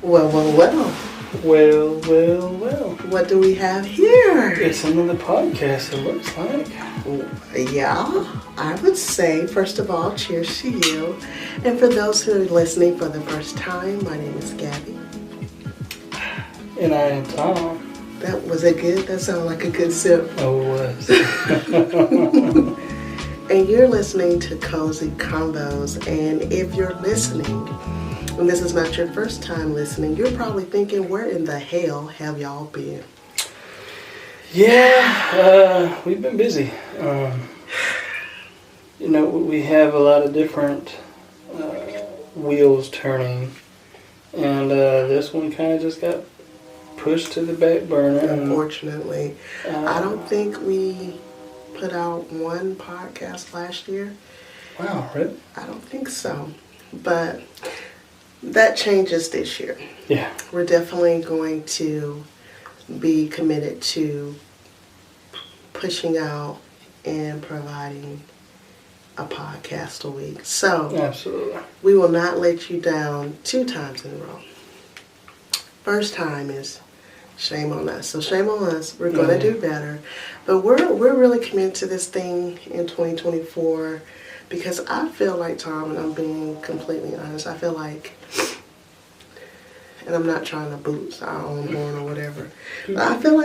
Well. Well. What do we have here? It's another podcast, it looks like. Yeah, I would say, first of all, cheers to you. And for those who are listening for the first time, my name is Gabby. And I am Tom. Was it good? That sounded like a good sip. Oh, it was. And you're listening to Cozy Convos. And if you're listening, and this is not your first time listening, you're probably thinking, where in the hell have y'all been? Yeah, we've been busy. We have a lot of different wheels turning. And this one kind of just got pushed to the back burner. Unfortunately. I don't think we put out one podcast last year. Wow, really? I don't think so. But that changes this year. Yeah. We're definitely going to be committed to pushing out and providing a podcast a week. So, absolutely, we will not let you down 2 times in a row. First time is shame on us. So shame on us. We're going to do better. But we're really committed to this thing in 2024 because I feel like, Tom, and I'm being completely honest, I feel like, and I'm not trying to boot our own horn or whatever, but I feel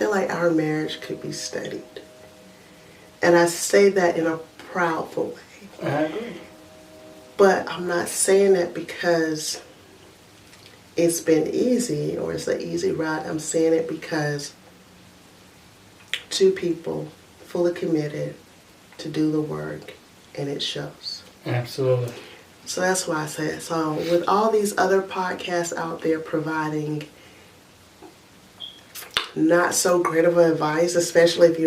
like our marriage could be studied. And I say that in a proudful way. I agree. But I'm not saying that because it's been easy or it's an easy ride. I'm saying it because 2 people fully committed to do the work, and it shows. Absolutely. So that's why I said. So with all these other podcasts out there providing not so great of advice, especially if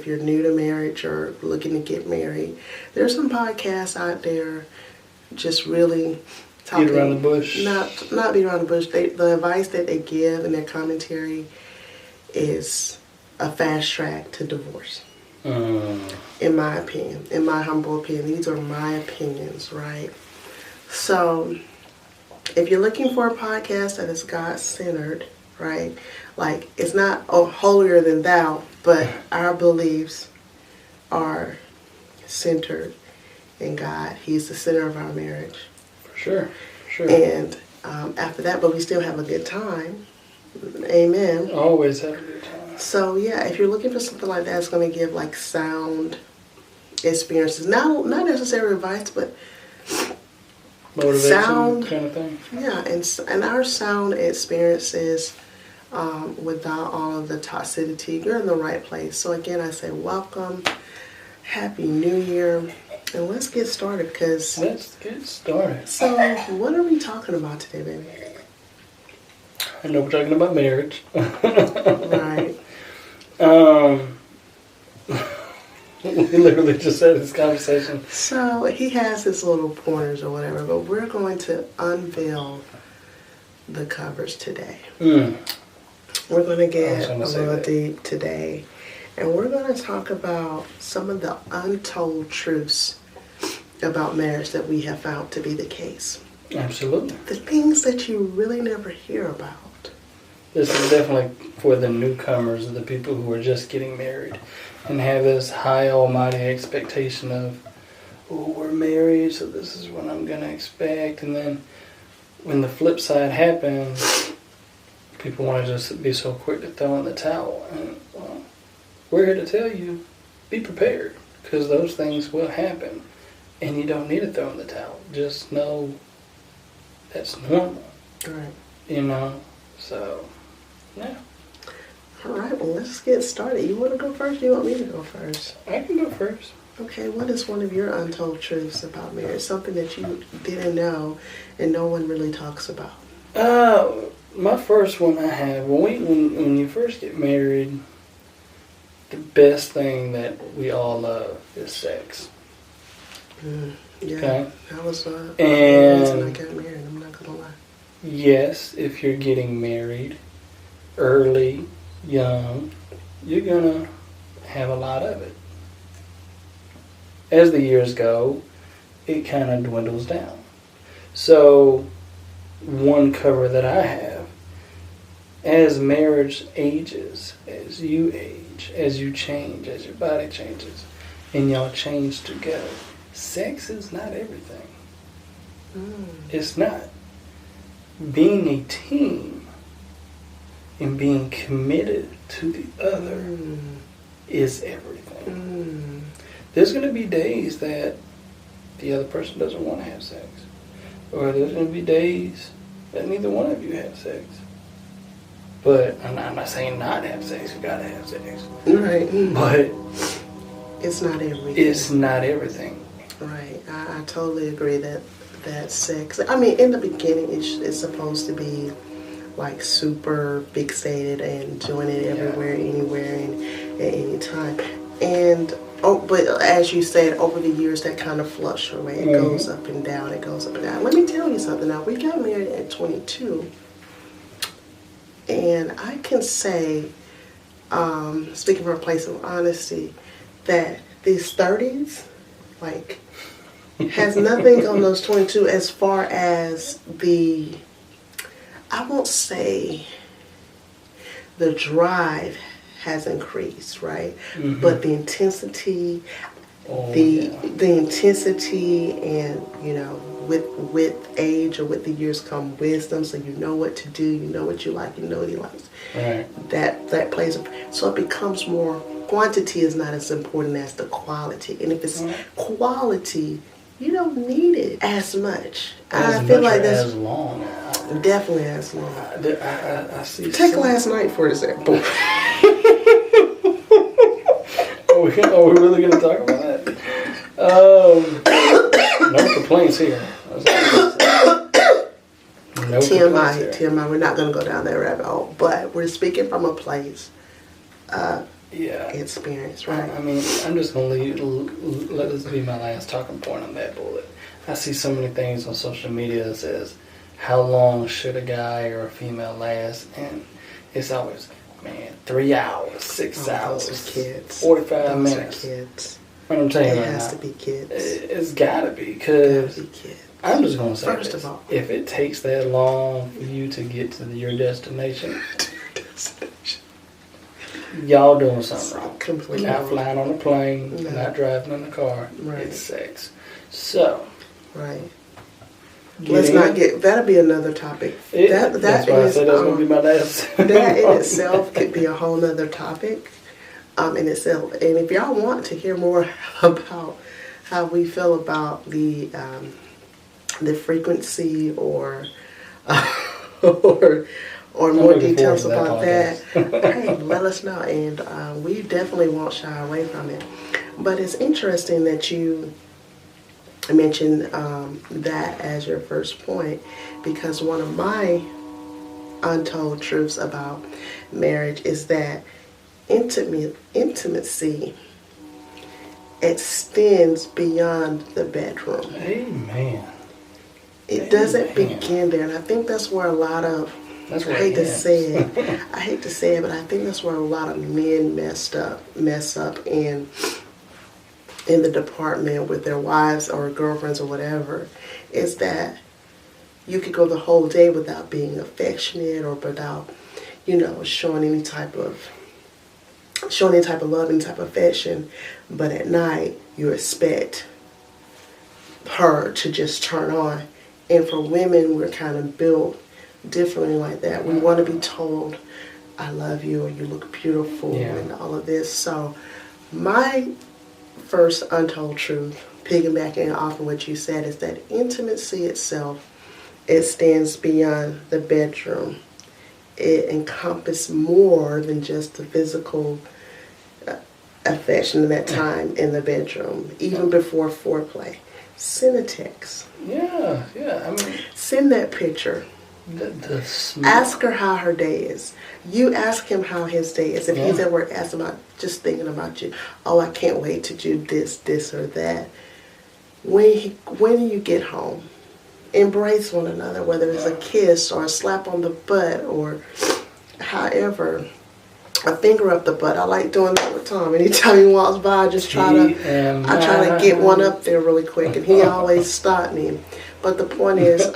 you're new to marriage or looking to get married, there's some podcasts out there just really talking, beat around the bush. Not beat around the bush. The advice that they give in their commentary is a fast track to divorce. In my opinion, in my humble opinion, these are my opinions, right? So, if you're looking for a podcast that is God-centered, right? Like, it's not holier than thou, but our beliefs are centered in God. He's the center of our marriage. For sure. And after that, but we still have a good time. Amen. Always have a good time. So, yeah, if you're looking for something like that, it's going to give, like, sound experiences. Not necessarily advice, but motivation sound kind of thing. Yeah, and our sound experiences without all of the toxicity, you're in the right place. So again, I say welcome, Happy New Year, and let's get started because... Let's get started. So, what are we talking about today, baby? I know we're talking about marriage. Right. We literally just had this conversation. So, he has his little pointers or whatever, but we're going to unveil the covers today. We're going to get a little deep today, and we're going to talk about some of the untold truths about marriage that we have found to be the case. Absolutely. The things that you really never hear about. This is definitely for the newcomers, the people who are just getting married and have this high almighty expectation of, oh, we're married, so this is what I'm going to expect. And then when the flip side happens, people want to just be so quick to throw in the towel. And well, we're here to tell you, be prepared, because those things will happen. And you don't need to throw in the towel. Just know that's normal. Right. So, yeah. All right, well, let's get started. You want to go first or you want me to go first? I can go first. Okay, what is one of your untold truths about marriage? Something that you didn't know and no one really talks about. My first one I have, when you first get married, the best thing that we all love is sex. Yeah, okay? That was the and reason I got married, I'm not going to lie. Yes, if you're getting married early, young, you're going to have a lot of it. As the years go, it kind of dwindles down. So, one cover that I have, as marriage ages, as you age, as you change, as your body changes, and y'all change together, sex is not everything. It's not. Being a team and being committed to the other is everything. There's going to be days that the other person doesn't want to have sex. Or there's going to be days that neither one of you have sex. But I'm not saying not have sex. You got to have sex. Right. But it's not everything. It's not everything. Right. I totally agree that sex, I mean, in the beginning, it's supposed to be like super fixated and doing it everywhere, anywhere, and at any time. And but as you said, over the years that kind of fluctuates. It goes up and down. It goes up and down. Let me tell you something. Now, we got married at 22, and I can say, speaking from a place of honesty, that these 30s, like, has nothing on those 22 as far as the, I won't say the drive has increased, right? But the intensity, the intensity, and with age or with the years come wisdom. So you know what to do, you know what you like, you know what he likes. Right. That plays so it becomes more. Quantity is not as important as the quality, and if it's quality, you don't need it as much. I feel like that's as long. Definitely as long. I see. Take last night for example. Are we really going to talk about that? No complaints here. No TMI. We're not going to go down that rabbit hole, but we're speaking from a place. Experience, right? I mean, I'm just going to let this be my last talking point on that bullet. I see so many things on social media that says, how long should a guy or a female last? And it's always, 3 hours, 6 hours, those are kids. 45 minutes. Those are kids. What I'm telling you right now. It has to be kids. It's got to be, because I'm just going to say First this. of all, if it takes that long for you to get to your destination, y'all doing something wrong. Completely not flying on a plane, not driving in the car. Right. It's sex. So, right. Let's not get. That'll be another topic. That's why I said that's gonna be my last. That in itself could be a whole nother topic, in itself. And if y'all want to hear more about how we feel about the frequency or more details about that, hey, let us know, and we definitely won't shy away from it. But it's interesting that you mentioned that as your first point, because one of my untold truths about marriage is that intimacy extends beyond the bedroom. Amen. It doesn't begin there, and I think that's where a lot of I hate to say it, but I think that's where a lot of men mess up in the department with their wives or girlfriends or whatever, is that you could go the whole day without being affectionate or without, showing any type of love, any type of affection, but at night you expect her to just turn on. And for women, we're kind of built differently like that. We want to be told, I love you, or you look beautiful, and all of this. So my first untold truth, piggybacking off of what you said, is that intimacy itself, it stands beyond the bedroom. It encompasses more than just the physical affection in that time in the bedroom, even before foreplay. Send a text. Yeah. I mean, send that picture. Ask her how her day is. You ask him how his day is. If he's at work, ask him about just thinking about you. Oh, I can't wait to do this or that. When you get home, embrace one another, whether it's a kiss or a slap on the butt or however, a finger up the butt. I like doing that with Tom. Anytime he walks by, I try to get one up there really quick, and he always stopped me. But the point is,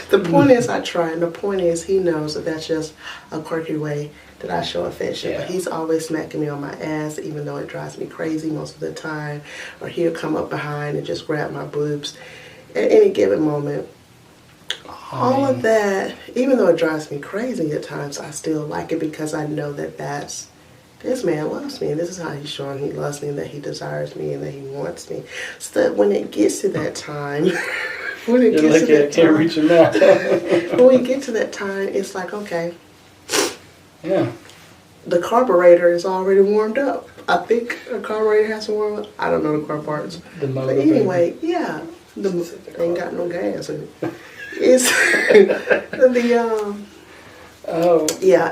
the point is I try, and the point is he knows that that's just a quirky way that I show affection. But he's always smacking me on my ass, even though it drives me crazy most of the time. Or he'll come up behind and just grab my boobs at any given moment. All of that, even though it drives me crazy at times, I still like it because I know that this man loves me, and this is how he's showing he loves me, and that he desires me, and that he wants me. So that when it gets to that time, when we get to that time, it's like, okay, the carburetor is already warmed up. I think a carburetor has to warm up. I don't know the car parts. But anyway, they ain't got no gas in it. It's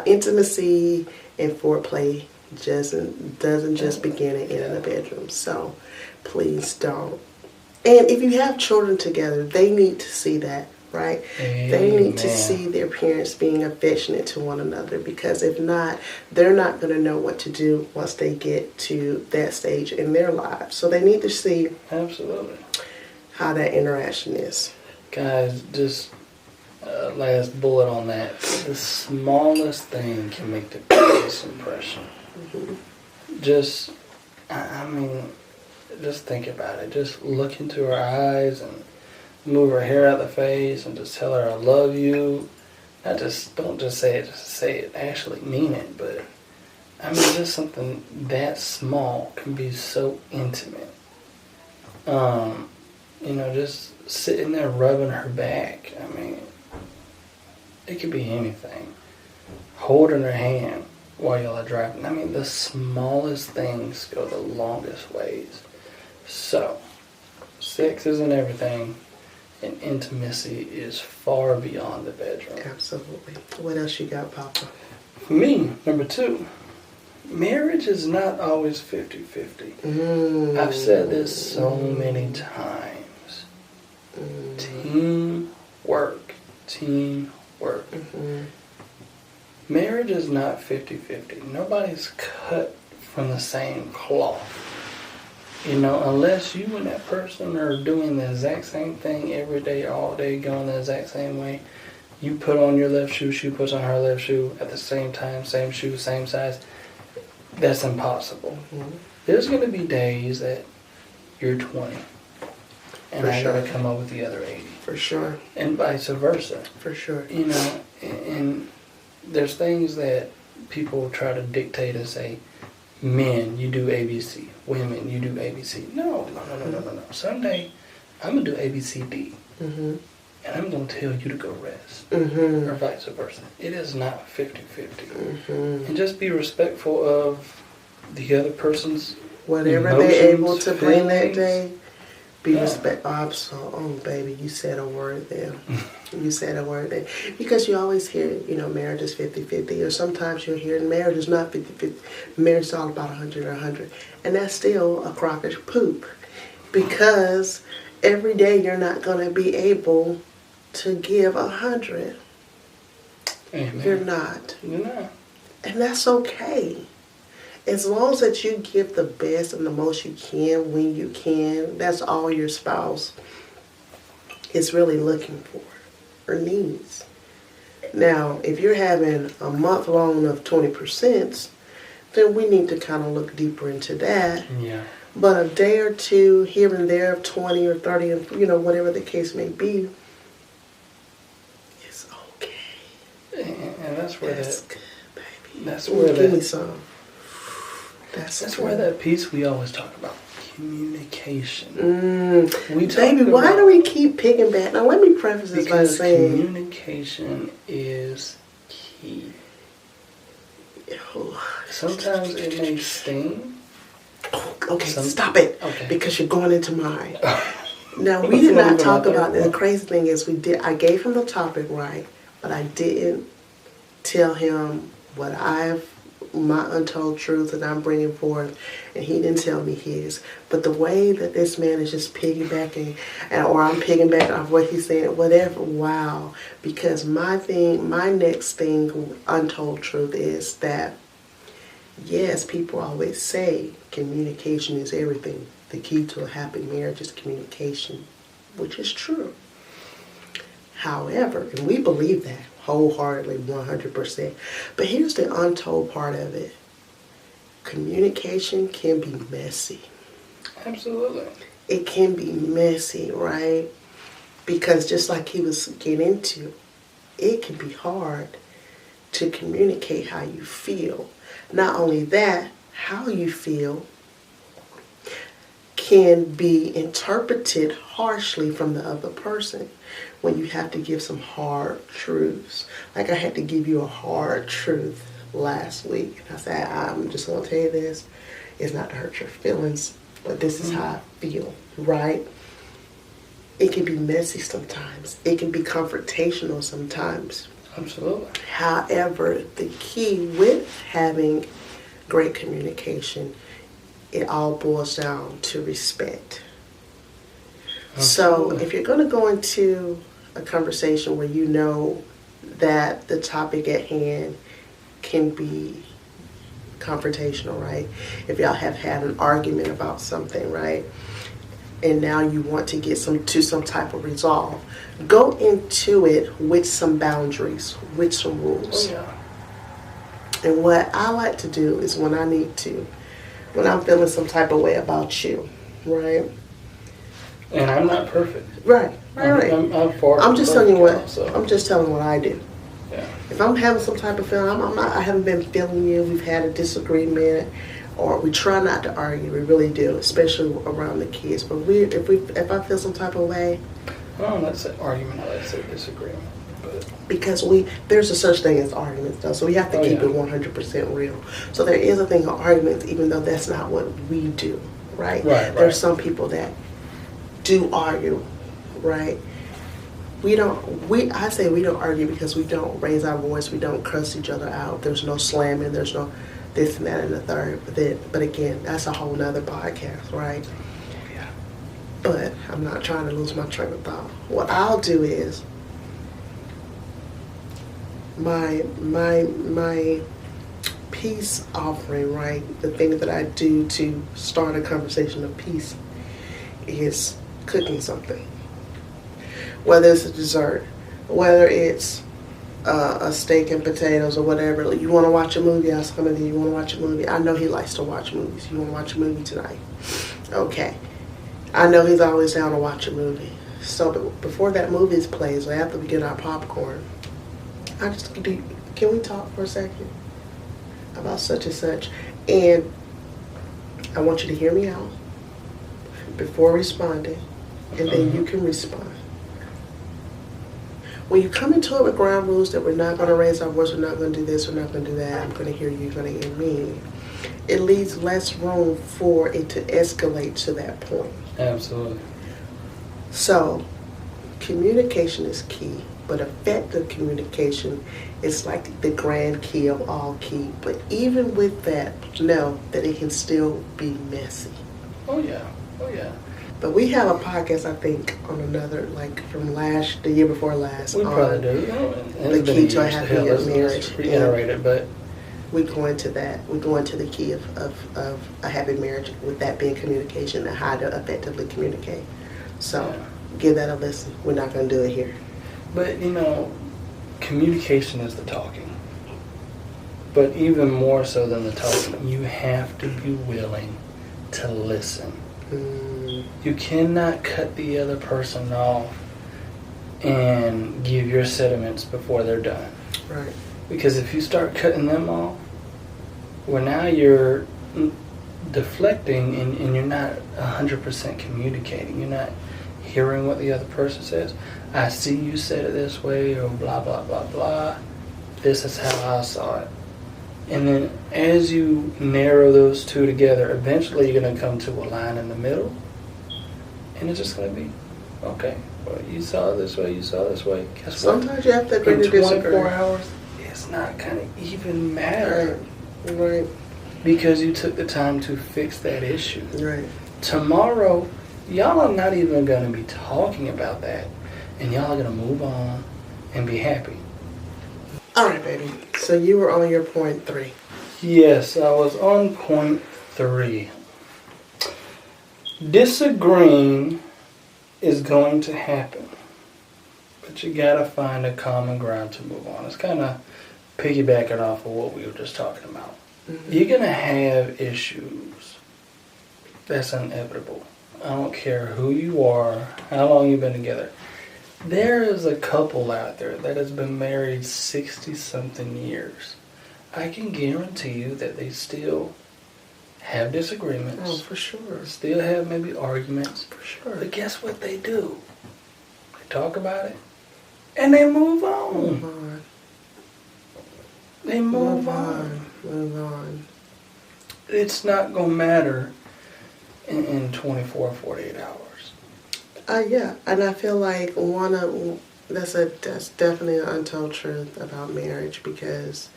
intimacy and foreplay doesn't just begin and end in the bedroom. So please don't. And if you have children together, they need to see that, right? Amen. They need to see their parents being affectionate to one another, because if not, they're not going to know what to do once they get to that stage in their lives. So they need to see how that interaction is. Guys, just last bullet on that. The smallest thing can make the biggest impression. Mm-hmm. Just think about it. Just look into her eyes and move her hair out the face and just tell her I love you. Don't just say it, just say it. Actually mean it. But just something that small can be so intimate. Just sitting there rubbing her back. It could be anything. Holding her hand while y'all are driving. The smallest things go the longest ways. So, sex isn't everything, and intimacy is far beyond the bedroom. Absolutely. What else you got, Papa? For me, number 2, marriage is not always 50-50. I've said this so many times. Teamwork. Mm-hmm. Marriage is not 50-50. Nobody's cut from the same cloth. Unless you and that person are doing the exact same thing every day, all day, going the exact same way. You put on your left shoe, she puts on her left shoe at the same time, same shoe, same size. That's impossible. Mm-hmm. There's going to be days that you're 20. And I gotta come up with the other 80. For sure. And vice versa. For sure. And there's things that people try to dictate and say, men, you do ABC. Women, you do ABC. No. Someday, I'm going to do ABCD. Mm-hmm. And I'm going to tell you to go rest. Mm-hmm. Or vice versa. It is not 50-50. Mm-hmm. And just be respectful of the other person's whatever they're able to bring that day. Be respectful. Oh, baby, you said a word there. You said a word there. Because you always hear, marriage is 50-50. Or sometimes you'll hear marriage is not 50-50. Marriage is all about 100 or 100. And that's still a crock of poop. Because every day you're not going to be able to give 100. Amen. You're not. You're not. And that's okay. As long as that you give the best and the most you can when you can, that's all your spouse is really looking for or needs. Now, if you're having a month long of 20%, then we need to kind of look deeper into that. Yeah. But a day or two here and there of 20 or 30, and whatever the case may be, it's okay. And that's where that's good, baby. That's where give me some. That's where that piece we always talk about, communication. Why do we keep picking back? Now let me preface this by saying communication is key. Sometimes it may sting. Okay, stop it. Okay. Because you're going into mine. Now we did not talk about that. The crazy thing is I gave him the topic right, but I didn't tell him my untold truth that I'm bringing forth, and he didn't tell me his. But the way that this man is just piggybacking, or I'm piggybacking off what he's saying, whatever, wow. Because my next thing, untold truth, is that yes, people always say communication is everything. The key to a happy marriage is communication, which is true. However, and we believe that wholeheartedly, 100%. But here's the untold part of it. Communication can be messy. Absolutely. It can be messy, right? Because just like he was getting into, it can be hard to communicate how you feel. Not only that, how you feel can be interpreted harshly from the other person when you have to give some hard truths. Like I had to give you a hard truth last week. I said, I'm just going to tell you this. It's not to hurt your feelings, but this is how I feel, right? It can be messy sometimes. It can be confrontational sometimes. Absolutely. However, the key with having great communication, it all boils down to respect. Absolutely. So if you're going to go into a conversation where you know that the topic at hand can be confrontational, right? If y'all have had an argument about something, right? And now you want to get some type of resolve, go into it with some boundaries, with some rules. Oh, yeah. And what I like to do is when I'm feeling some type of way about you, right? And I'm not perfect. Right. I'm just telling you I'm just telling what I do. Yeah. If I'm having some type of feeling, I haven't been feeling you, we've had a disagreement, or we try not to argue, we really do, especially around the kids. But if I feel some type of way, well, let's say argument, let's say disagreement. But because there's a such thing as arguments though, so we have to keep it 100% real. So there is a thing of arguments, even though that's not what we do, right? There's some people that do argue, right? I say we don't argue because we don't raise our voice, we don't cuss each other out, there's no slamming, there's no this and that and the third. But again, that's a whole nother podcast, right? yeah. But I'm not trying to lose my train of thought. What I'll do is my peace offering, right? The thing that I do to start a conversation of peace is cooking something. Whether it's a dessert, whether it's a steak and potatoes or whatever. You want to watch a movie? Ask him, you want to watch a movie? I know he likes to watch movies. You want to watch a movie tonight? Okay. I know he's always down to watch a movie. So before that movie plays, or after we get our popcorn, can we talk for a second about such and such? And I want you to hear me out before responding, and then you can respond. When you come into it with ground rules that we're not going to raise our voice, we're not going to do this, we're not going to do that, I'm going to hear you, you're going to hear me, it leaves less room for it to escalate to that point. Absolutely. So, communication is key, but effective communication is like the grand key of all key. But even with that, know that it can still be messy. Oh, yeah. But we have a podcast, I think, on another, like from the year before last. We probably do. The key to a happy marriage. Let's reiterate it, but we go into that. We go into the key of a happy marriage, with that being communication and how to effectively communicate. So give that a listen. We're not going to do it here. But, communication is the talking. But even more so than the talking, you have to be willing to listen. You cannot cut the other person off and give your sentiments before they're done. Right. Because if you start cutting them off, well, now you're deflecting and you're not 100% communicating. You're not hearing what the other person says. I see you said it this way, or blah, blah, blah, blah. This is how I saw it. And then as you narrow those two together, eventually you're going to come to a line in the middle. And it's just going to be, okay, well, you saw it this way, you saw it this way. Guess Sometimes what? you have to agree to disagree. In 24 hours, it's not going to even matter. Right. Because you took the time to fix that issue. Right. Tomorrow, y'all are not even going to be talking about that. And y'all are going to move on and be happy. All right, baby. So you were on your point 3. Yes, I was on point 3. Disagreeing is going to happen, but you gotta find a common ground to move on. It's kind of piggybacking off of what we were just talking about. Mm-hmm. You're gonna have issues. That's inevitable. I don't care who you are, how long you've been together. There is a couple out there that has been married 60-something years. I can guarantee you that they still have disagreements. Oh, for sure. Still have maybe arguments. For sure. But guess what they do? They talk about it, and they move on. Move on. They move on. Move on. It's not going to matter in 24 or 48 hours. Yeah, and I feel like that's definitely an untold truth about marriage, because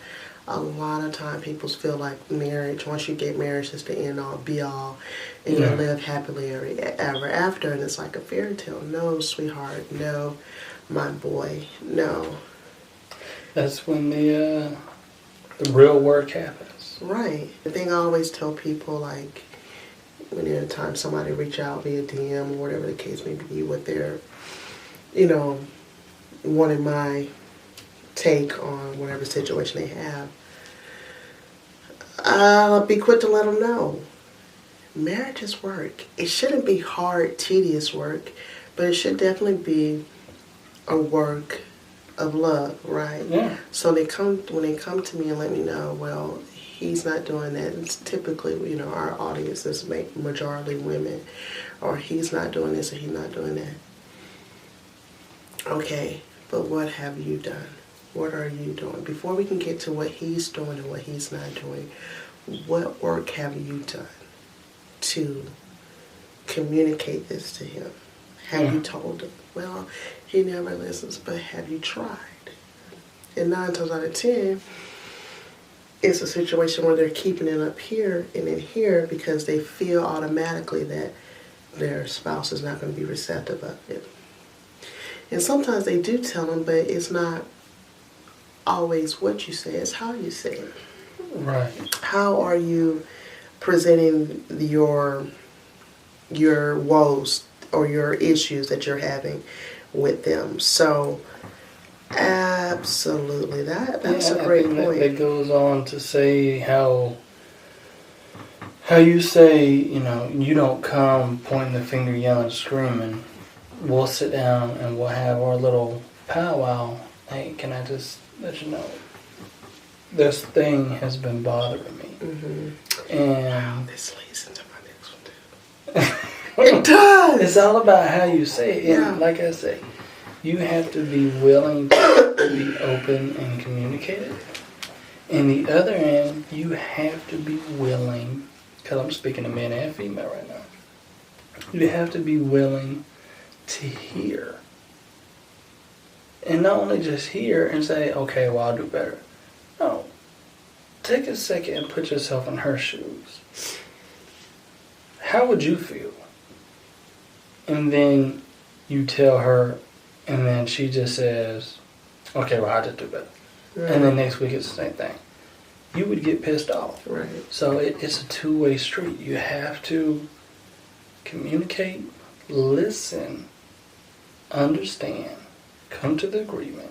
a lot of time people feel like marriage, once you get married, is the end all be all, and you live happily ever after, and it's like a fairy tale. No, sweetheart. No, my boy. No. That's when the real work happens. Right. The thing I always tell people, like, when anytime somebody reach out via DM or whatever the case may be, what they're, wanting my take on whatever situation they have, I'll be quick to let them know. Marriage is work. It shouldn't be hard, tedious work, but it should definitely be a work of love, right? Yeah. So when they come to me and let me know, well, he's not doing that. It's typically, our audience is majority women, or he's not doing this or he's not doing that. Okay, but what have you done? What are you doing? Before we can get to what he's doing and what he's not doing, what work have you done to communicate this to him? Have you told him? Well, he never listens, but have you tried? And 9 times out of 10, it's a situation where they're keeping it up here and in here because they feel automatically that their spouse is not going to be receptive of it. And sometimes they do tell them, but it's not always what you say, it's how you say it. Right. How are you presenting your woes or your issues that you're having with them? So, absolutely, that's a great point. That goes on to say how you say, you don't come pointing the finger, yelling, screaming. We'll sit down and we'll have our little powwow. Hey, can I just let you know, this thing has been bothering me. Mm-hmm. And this leads into my next one too. It does. It's all about how you say it. And yeah. Like I say, you have to be willing to be open and communicate it. And the other end, you have to be willing, because I'm speaking to men and female right now, you have to be willing to hear. And not only just hear and say, okay, well, I'll do better. No. Take a second and put yourself in her shoes. How would you feel? And then you tell her, and then she just says, okay, well, I'll just do better. Right. And then next week it's the same thing. You would get pissed off. Right. So it's a two-way street. You have to communicate, listen, understand, come to the agreement,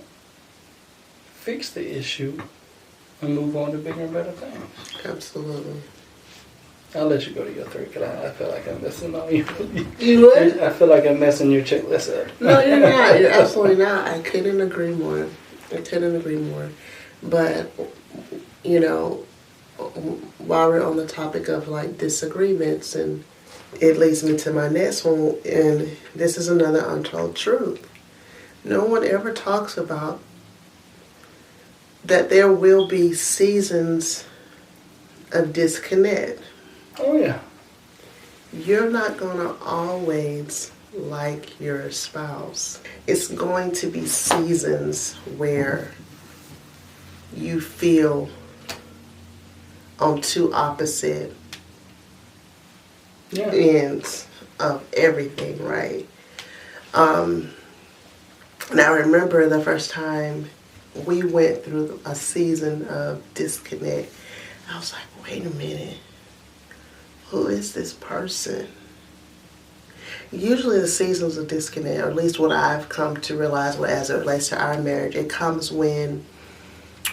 fix the issue, and move on to bigger and better things. Absolutely. I'll let you go to your 3 because I feel like I'm messing on you. You would? I feel like I'm messing your checklist up. No, you're not. You're absolutely not. I couldn't agree more. But, while we're on the topic of like disagreements, and it leads me to my next one, and this is another untold truth. No one ever talks about that there will be seasons of disconnect. Oh, yeah. You're not going to always like your spouse. It's going to be seasons where you feel on two opposite ends of everything, right? Now, I remember the first time we went through a season of disconnect, I was like, wait a minute. Who is this person? Usually the seasons of disconnect, or at least what I've come to realize as it relates to our marriage, it comes when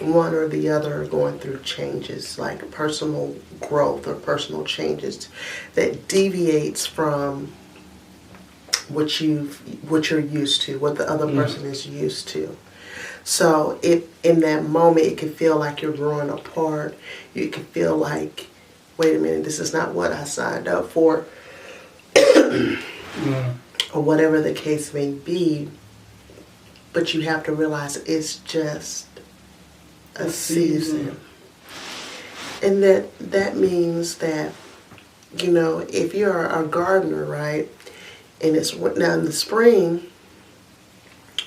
one or the other are going through changes, like personal growth or personal changes that deviates from what you're used to, what the other person is used to. So in that moment, it can feel like you're growing apart. You can feel like, wait a minute, this is not what I signed up for. Or whatever the case may be. But you have to realize it's just a season. And that means that, if you're a gardener, right, and it's now in the spring,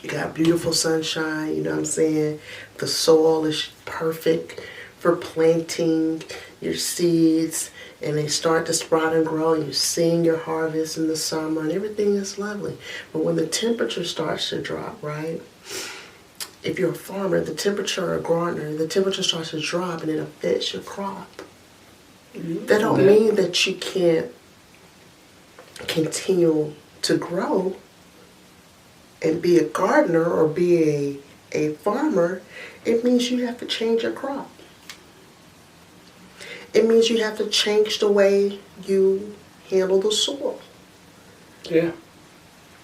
you got beautiful sunshine, you know what I'm saying? The soil is perfect for planting your seeds, and they start to sprout and grow, and you're seeing your harvest in the summer, and everything is lovely. But when the temperature starts to drop, right? If you're a farmer, the temperature, or a gardener, the temperature starts to drop, and it affects your crop. That don't mean that you can't continue to grow and be a gardener or be a farmer. It means you have to change your crop. It means you have to change the way you handle the soil. Yeah.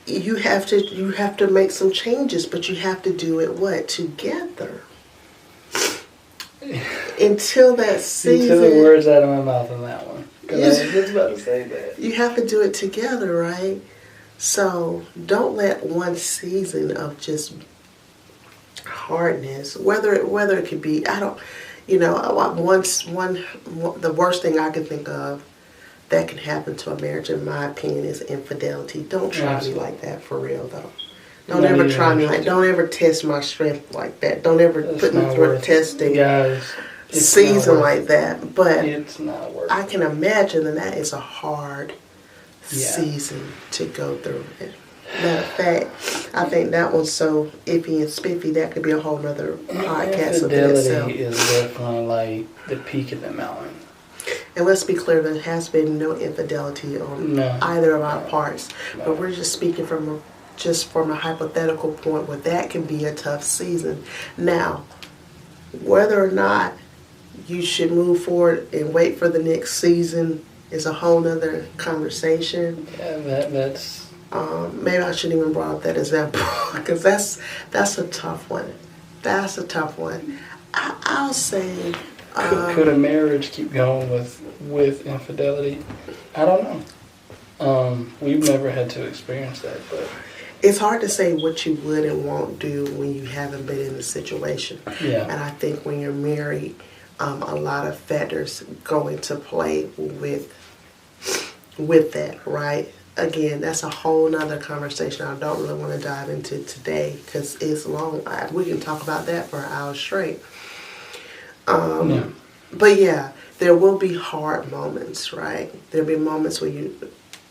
You have to make some changes, but you have to do it together. Until that season. You took the words out of my mouth on that one. Because I was just about to say that. You have to do it together, right? So don't let one season of just hardness, whether it could be, the worst thing I can think of that can happen to a marriage, in my opinion, is infidelity. Don't try me like that, for real, though. Don't ever try me don't ever test my strength like that. Don't ever put me through a testing season like that. But it's not worth I can imagine that is a hard season to go through it. Matter of fact, I think that one's so iffy and spiffy that could be a whole other podcast of itself. Infidelity is definitely like the peak of the mountain. And let's be clear, there has been no infidelity on either of our parts. No. But we're just speaking from a hypothetical point where that can be a tough season. Now, whether or not you should move forward and wait for the next season is a whole nother conversation. Yeah, that's... maybe I shouldn't even bring up that example because that's a tough one. That's a tough one. I'll say... could a marriage keep going with infidelity? I don't know. We've never had to experience that, but... It's hard to say what you would and won't do when you haven't been in the situation. Yeah. And I think when you're married, a lot of factors go into play with that, right? Again, that's a whole nother conversation I don't really want to dive into today because it's long. We can talk about that for an hour straight. But yeah, there will be hard moments, right? There'll be moments where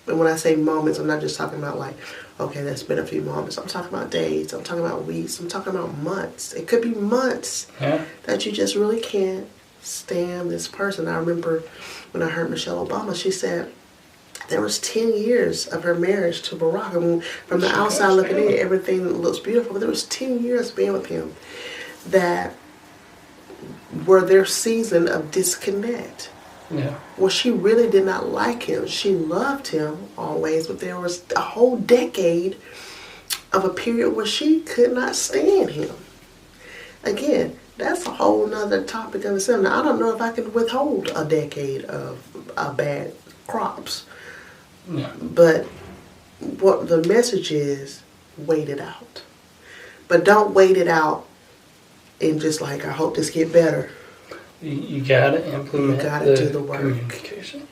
and when I say moments, I'm not just talking about like, okay, there's been a few moments. I'm talking about days. I'm talking about weeks. I'm talking about months. It could be months that you just really can't stand this person. I remember when I heard Michelle Obama, she said there was 10 years of her marriage to Barack. I mean, from the outside looking in, everything looks beautiful, but there was 10 years being with him that were their season of disconnect. Yeah. Well, she really did not like him. She loved him always, but there was a whole decade of a period where she could not stand him. Again, that's a whole nother topic of itself. Now, I don't know if I can withhold a decade of bad crops. Yeah. But what the message is, wait it out. But don't wait it out and just like, I hope this get better. You gotta implement do the work. Communication.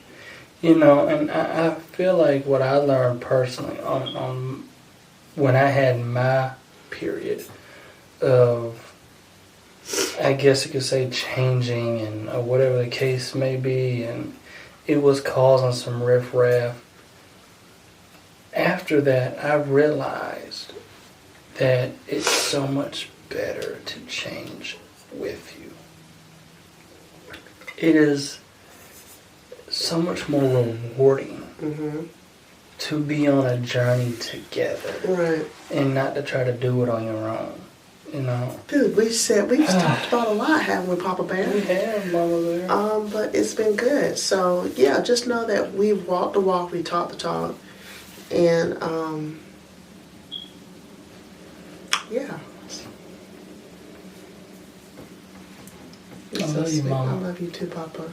And I feel like what I learned personally on when I had my period of, I guess you could say, changing and or whatever the case may be, and it was causing some riffraff. After that, I realized that it's so much better to change with you. it is so much more rewarding to be on a journey together. Right. And not to try to do it on your own. You know? Dude, we've talked about a lot, haven't we, Papa Bear? We have, Mama Bear. But it's been good. So, yeah, just know that we've walked the walk, we talked the talk. And, yeah. I love you, Mama. I love you too, Papa.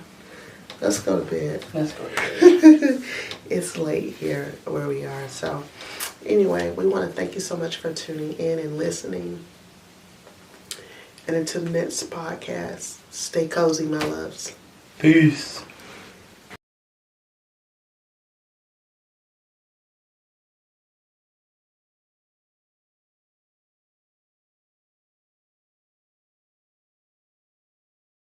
Let's go to bed. Let's go to bed. It's late here where we are. So, anyway, we want to thank you so much for tuning in and listening. And until the next podcast, stay cozy, my loves. Peace.